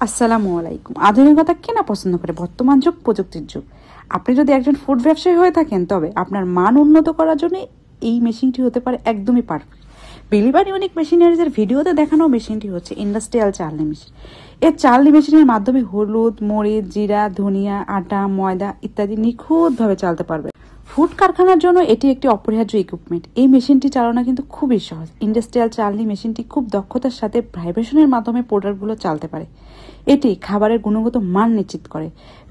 আসসালামু আলাইকুম। আধুনিকতা কে না পছন্দ করে? বর্তমান যুগ প্রযুক্তির যুগ। আপনি যদি একজন ফুড ব্যবসায়ী হয়ে থাকেন তবে আপনার মান উন্নত করার জন্য এই মেশিনটি হতে পারে একদমই পারফেক্ট। বিলিভার ইউনিক মেশিনারিজের ভিডিওতে দেখানো মেশিনটি হচ্ছে ইন্ডাস্ট্রিয়াল চালনি মেশিন। এর চালনি মেশিনের মাধ্যমে হলুদ, মরিচ, জিরা, ধনিয়া, আটা, ময়দা ইত্যাদি নিখুঁতভাবে চালতে পারবে। ফুড কারখানার জন্য এটি একটি অপরিহার্য ইকুইপমেন্ট। এই মেশিনটি চালানো কিন্তু খুবই সহজ। ইন্ডাস্ট্রিয়াল চালনি মেশিনটি খুব দক্ষতার সাথে ভাইব্রেশনের মাধ্যমে প্রোডাক্টগুলো চালতে পারে। এটি খাবারের গুণগত মান নিশ্চিত করে।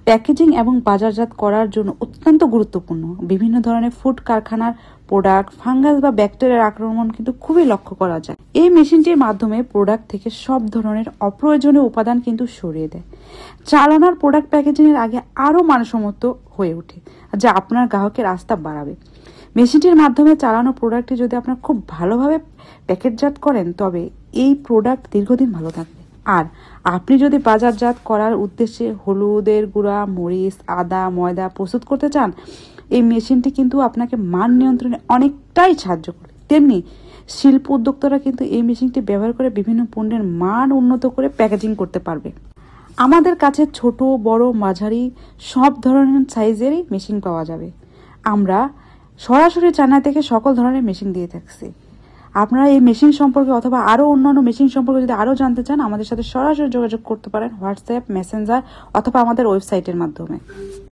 প্যাকেজিং এবং বাজারজাত করার জন্য অত্যন্ত গুরুত্বপূর্ণ। বিভিন্ন ধরনের ফুড কারখানার প্রোডাক্ট ফাঙ্গাস বা ব্যাকটেরিয়ার আক্রমণ কিন্তু খুবই লক্ষ্য করা যায়। এই মেশিনটির মাধ্যমে প্রোডাক্ট থেকে সব ধরনের অপ্রয়োজনীয় উপাদান কিন্তু সরিয়ে দেয়। চালানোর প্রোডাক্ট প্যাকেজিং এর আগে আরো মানসম্মত হয়ে ওঠে, যা আপনার গ্রাহকের আস্থা বাড়াবে। মেশিনটির মাধ্যমে চালানো প্রোডাক্টটি যদি আপনার খুব ভালোভাবে প্যাকেটজাত করেন তবে এই প্রোডাক্ট দীর্ঘদিন ভালো থাকবে। আর আপনি যদি বাজারজাত করার উদ্দেশ্যে হলুদের গুঁড়া, মরিচ, আদা, ময়দা প্রস্তুত করতে চান, এই মেশিনটি কিন্তু আপনাকে মান নিয়ন্ত্রণে অনেকটাই সাহায্য করে। তেমনি শিল্প উদ্যোক্তারা কিন্তু এই মেশিনটি ব্যবহার করে বিভিন্ন পণ্যের মান উন্নত করে প্যাকেজিং করতে পারবে। আমাদের কাছে ছোট, বড়, মাঝারি সব ধরনের সাইজেরই মেশিন পাওয়া যাবে। আমরা সরাসরি চায়না থেকে সকল ধরনের মেশিন দিয়ে থাকছি। আপনারা এই মেশিন সম্পর্কে অথবা আরো অন্যান্য মেশিন সম্পর্কে যদি আরো জানতে চান, আমাদের সাথে সরাসরি যোগাযোগ করতে পারেন হোয়াটসঅ্যাপ, মেসেঞ্জার অথবা আমাদের ওয়েবসাইটের মাধ্যমে।